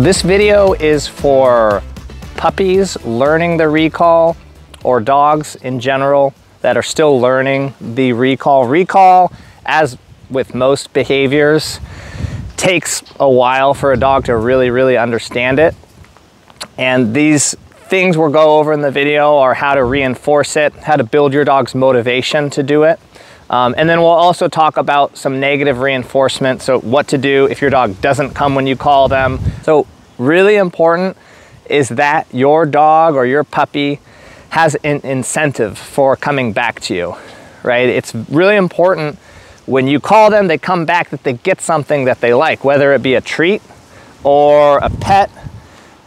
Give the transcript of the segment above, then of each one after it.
So this video is for puppies learning the recall, or dogs in general that are still learning the recall. Recall, as with most behaviors, takes a while for a dog to really understand it. And these things we'll go over in the video are how to reinforce it, how to build your dog's motivation to do it. And then we'll also talk about some negative reinforcement, so what to do if your dog doesn't come when you call them. So really important is that your dog or your puppy has an incentive for coming back to you, right? It's really important when you call them, they come back, that they get something that they like, whether it be a treat or a pet,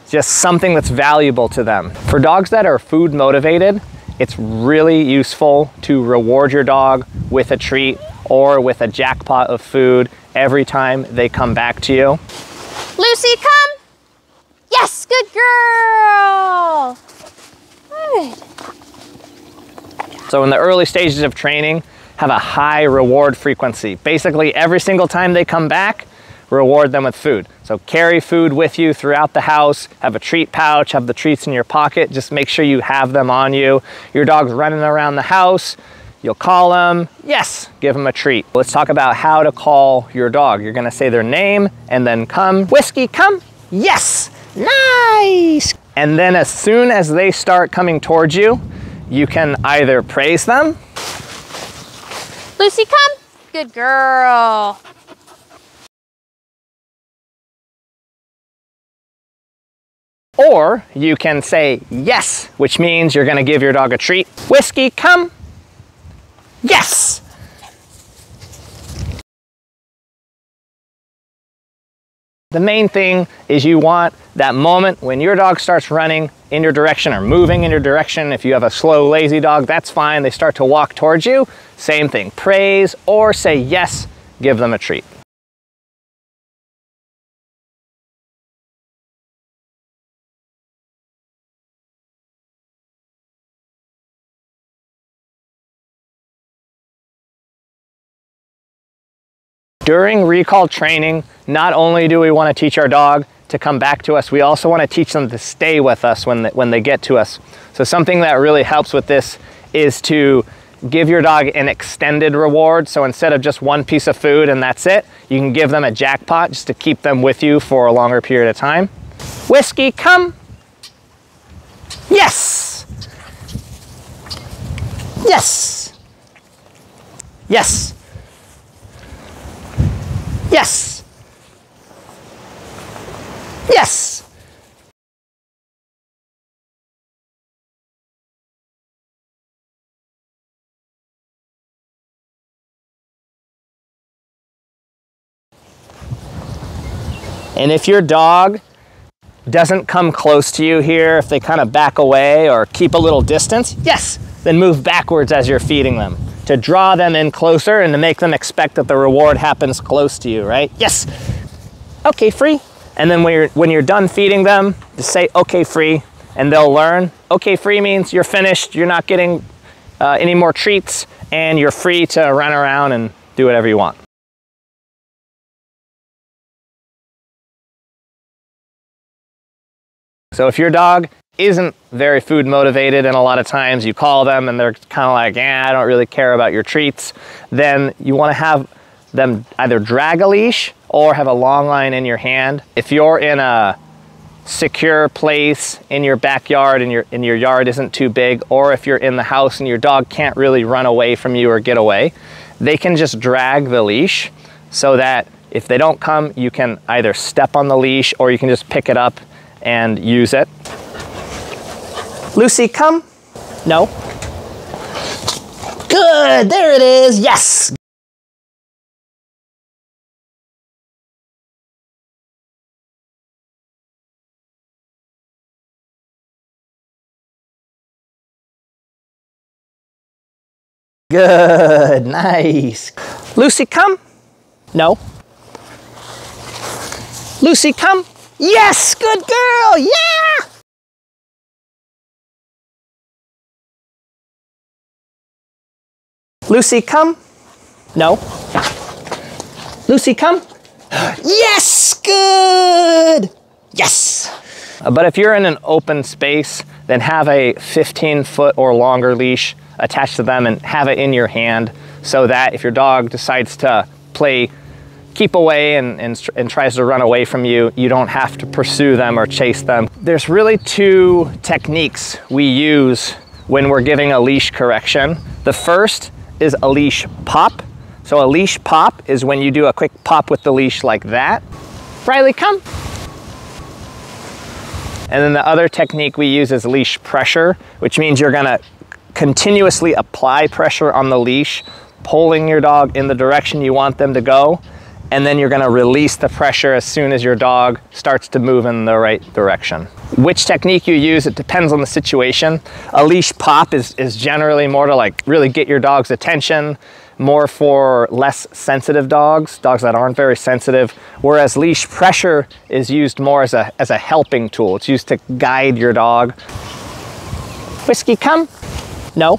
just something that's valuable to them. For dogs that are food motivated, it's really useful to reward your dog with a treat or with a jackpot of food every time they come back to you. Lucy, come! Yes, good girl! Good. So in the early stages of training, have a high reward frequency. Basically, every single time they come back, reward them with food. So carry food with you throughout the house, have a treat pouch, have the treats in your pocket, just make sure you have them on you. Your dog's running around the house, you'll call them, yes, give them a treat. Let's talk about how to call your dog. You're gonna say their name and then come. Whiskey, come, yes, nice. And then as soon as they start coming towards you, you can either praise them. Lucy, come. Good girl. Or you can say yes, which means you're gonna give your dog a treat. Whiskey, come. Yes. The main thing is you want that moment when your dog starts running in your direction or moving in your direction. If you have a slow, lazy dog, that's fine. They start to walk towards you. Same thing, praise or say yes, give them a treat. During recall training, not only do we want to teach our dog to come back to us, we also want to teach them to stay with us when they get to us. So something that really helps with this is to give your dog an extended reward. So instead of just one piece of food and that's it, you can give them a jackpot just to keep them with you for a longer period of time. Whiskey, come. Yes. Yes. Yes. Yes. Yes. And if your dog doesn't come close to you here, if they kind of back away or keep a little distance, yes, then move backwards as you're feeding them, to draw them in closer and to make them expect that the reward happens close to you, right? Yes. Okay, free. And then when you're done feeding them, just say, okay, free, and they'll learn. Okay, free means you're finished, you're not getting any more treats, and you're free to run around and do whatever you want. So if your dog isn't very food motivated, and a lot of times you call them and they're kind of like, I don't really care about your treats, then you want to have them either drag a leash or have a long line in your hand. If you're in a secure place in your backyard and your yard isn't too big, or if you're in the house and your dog can't really run away from you or get away, they can just drag the leash so that if they don't come, you can either step on the leash or you can just pick it up and use it. Lucy, come. No. Good, there it is, yes. Good, nice. Lucy, come. No. Lucy, come. Yes, good girl, yeah! Lucy, come. No. Lucy, come. Yes, good. Yes! But if you're in an open space, then have a 15-foot or longer leash attached to them and have it in your hand so that if your dog decides to play keep away and tries to run away from you, you don't have to pursue them or chase them. There's really two techniques we use when we're giving a leash correction. The first is a leash pop. So a leash pop is when you do a quick pop with the leash like that. Riley, come. And then the other technique we use is leash pressure, which means you're gonna continuously apply pressure on the leash, pulling your dog in the direction you want them to go. And then you're gonna release the pressure as soon as your dog starts to move in the right direction. Which technique you use, it depends on the situation. A leash pop is generally more to like really get your dog's attention, more for less sensitive dogs that aren't very sensitive, whereas leash pressure is used more as a helping tool. It's used to guide your dog. Whiskey, come. No.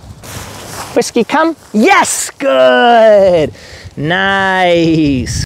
Whiskey, come. Yes, good. Nice.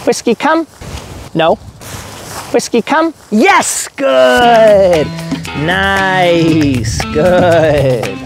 Whiskey, come. No. Whiskey, come. Yes, good. Nice, good.